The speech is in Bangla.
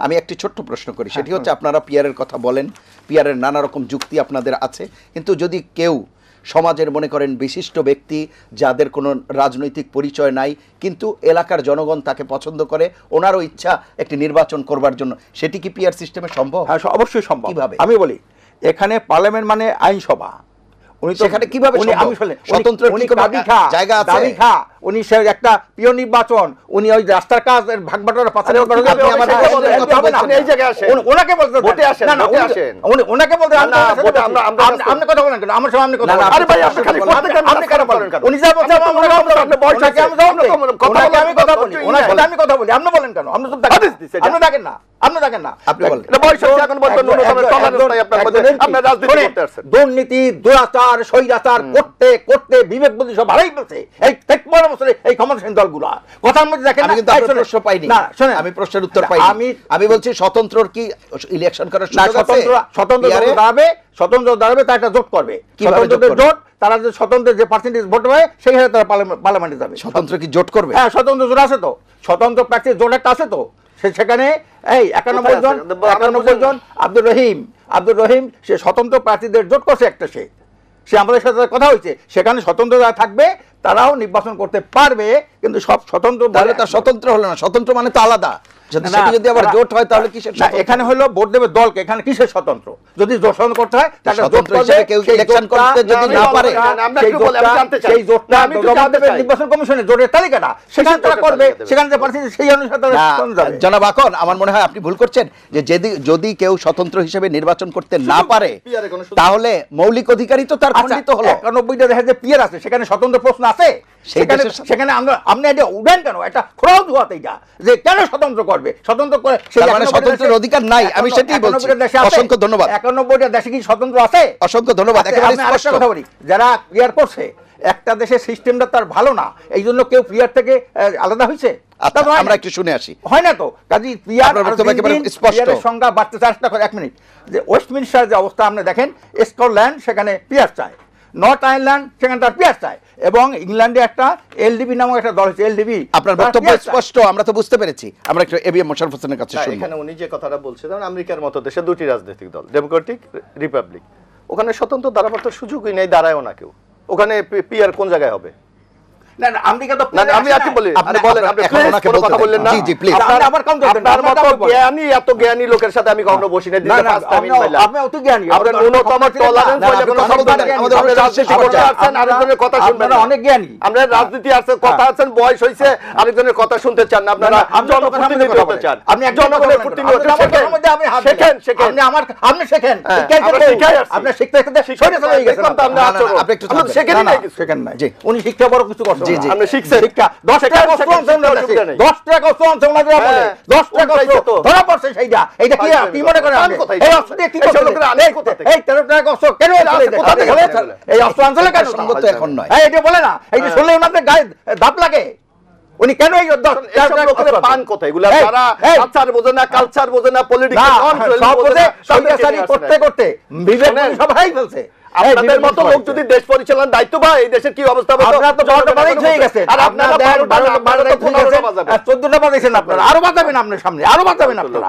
আমি একটি ছোট্ট প্রশ্ন করি, সেটি হচ্ছে আপনারা পিয়ারের কথা বলেন, পিয়ারের নানা রকম যুক্তি আপনাদের আছে, কিন্তু যদি কেউ সমাজের মনে করেন বিশিষ্ট ব্যক্তি যাদের কোনো রাজনৈতিক পরিচয় নাই কিন্তু এলাকার জনগণ তাকে পছন্দ করে, ওনারও ইচ্ছা একটি নির্বাচন করবার জন্য, সেটি কি পিয়ার সিস্টেমে সম্ভব? হ্যাঁ, অবশ্যই সম্ভব। কিভাবে? আমি বলি, এখানে পার্লামেন্ট মানে আইনসভা, উনি সেখানে কিভাবে স্বতন্ত্র জায়গা আছে, উনি একটা প্রিয় নির্বাচন, উনি ওই রাস্তার কাজ ভাগবাটোয়ারা পাচার ওনাকে বলতে ওনাকে বলতে আপনি কথা বলেন কেন আমার সামনে? কথা উনি যা বলছেন আমি কথা বলি, ওনার সাথে আমি কথা বলি, আপনি বলেন কেন? আপনি আপনি দেখেন না, আপনি দেখেন না, আপনি বলেন দুর্নীতি দুরাচার স্বৈরাচার করতে করতে বিবেক বুদ্ধি সব হারাই ফেলছে এই 13 বছরে এই ক্ষমতাসীন দলগুলা। কথার মধ্যে দেখেন আমি কিন্তু প্রশ্ন পাইনি, আমি প্রশ্নের উত্তর পাইনি। আমি বলছি স্বতন্ত্রর কি ইলেকশন করার সুযোগ আছে? স্বতন্ত্র দাঁড়াবে তার একটা জোট করবে, জোট তারা যে স্বতন্ত্র যে পার্সেন্টেজ ভোট হয় সেখানে তারা পার্লামেন্টে যাবে। স্বতন্ত্র কি জোট করবে? হ্যাঁ, স্বতন্ত্র জোট আছে তো, স্বতন্ত্র প্রার্থীর জোট একটা আছে তো, সেখানে এই 91 জন আব্দুর রহিম সে স্বতন্ত্র প্রার্থীদের জোট করছে একটা, সে আমাদের সাথে কথা হয়েছে, সেখানে স্বতন্ত্র যারা থাকবে তারাও নির্বাচন করতে পারবে, কিন্তু সব স্বতন্ত্র তার স্বতন্ত্র হলো না, স্বতন্ত্র মানে তো আলাদা, যদি আবার জোট হয় তাহলে কিসের? এখানে হলো ভোট দেবে দলকে, এখানে কিসের স্বতন্ত্র? যদি জোট করতে হয় তাহলে জোট হিসেবে কেউ ইলেকশন করতে যদি না পারে সেই জোটটা জমা দেবে নির্বাচন কমিশনে, জোটের তালিকাটা সেখানে তারা করবে, সেখানে যে প্রার্থী সেই অনুসারে জনাব আকন, আমার মনে হয় আপনি ভুল করছেন যে যদি কেউ স্বতন্ত্র হিসেবে নির্বাচন করতে না পারে তাহলে মৌলিক অধিকারই তো তার খণ্ডিত হলো। 91টা দেখা যায় পিয়ার আছে, সেখানে স্বতন্ত্র প্রশ্ন আছে, সেখানে আপনি এটা উঠেন কেন? একটা খরচ হওয়াতে এটা যে কেন স্বতন্ত্র করবে, স্বতন্ত্র করে স্বতন্ত্রের অধিকার নাই, আমি সেটাই বলছি। অসংখ্য ধন্যবাদ। 91টা দেশে কি স্বতন্ত্র আছে? অসংখ্য ধন্যবাদ। কথা বলি, যারা পিয়ার করছে একটা দেশের সিস্টেমটা তার ভালো না, এই জন্য কেউ পিয়ার থেকে আলাদা হয়েছে? আমরা একটু শুনে আসি। হয় না তো, কাজী পিয়ারের সংখ্যা বাড়তে চেষ্টা করে। 1 মিনিট, যে ওয়েস্টমিনস্টার যে অবস্থা আপনি দেখেন, স্কটল্যান্ড সেখানে পিয়ার চায়, নর্থ আয়ারল্যান্ড সেখানে তার পিয়ার চায়, এবং ইংল্যান্ডে একটা এলডিপি নামক একটা দল হচ্ছে, এলডিপি। আপনার বক্তব্য স্পষ্ট, আমরা তো বুঝতে পেরেছি। আমরা একটু এবিএম মোশাররফ হোসেনের কাছে শুনি। এখানে উনি যে কথাটা বলছেন, আমেরিকার মতো দেশে দুটি রাজনৈতিক দল, ডেমোক্রেটিক রিপাবলিক, ওখানে স্বতন্ত্র দাঁড়াবার তো সুযোগই নেই, দাঁড়ায়ও না কেউ। ওখানে পিয়ার কোন জায়গায় হবে? আমি বলি, আপনি বলেন, আপনি কথা বললেন না। আপনার মতো জ্ঞানী, এত জ্ঞানী লোকের সাথে আমি কখনো বসি না। আপনি অত জ্ঞানী, আপনার ন্যূনতম টলারেন্স হইলে কোনো সমস্যা নেই। আমাদের রাজনীতি করতে আসছেন, আরেকজনের কথা শুনবেন না। অনেক জ্ঞানী আমরা রাজনীতি আসছে, কথা আছেন, বয়স হইছে, আরেকজনের কথা শুনতে চান না। আপনারা জনপ্রতিনিধি হতে চান, আপনি জনগণের প্রতিনিধি হতে শেখেন। আপনি শেখেন, আপনি শিখতে শিখতে সরে চলে গেছেন। আপনি একটু শেখেন না, উনি শিক্ষা বড় কিছু করছেন। আপনি শিখছেন, শিক্ষা 10 টাকা কষ্ট আনছেন, 10 টাকা কষ্ট আনছেন, ওনাদের বলে 10 টাকা কষ্ট ধরা পড়ছে। সেইটা এইটা কি মনে করেন? এই অস্ত্র দিয়ে কি করতে? এই 13 টাকা কষ্ট কেন এই অস্ত্র আনছেন কেন? সঙ্গত এখন নয়, এইটা বলে না, এইটা শুনলে ওনাদের গায়ে ধাপ লাগে। উনি কেন এই পান কথা এগুলা? যারা কালচার বোঝে না, কালচার বোঝে না, পলিটিক্যাল করতে করতে বিবেক সবাই বলছে। আপনাদের মতো লোক যদি দেশ পরিচালনার দায়িত্ব পায়, এই দেশের কি অবস্থা হবে? আপনারা তো 12টা হয়ে গেছে, আর আপনারা 14টা বাজাইছেন, আপনারা আরো বাজাবেন, আপনার সামনে আরো বাজাবেন আপনারা।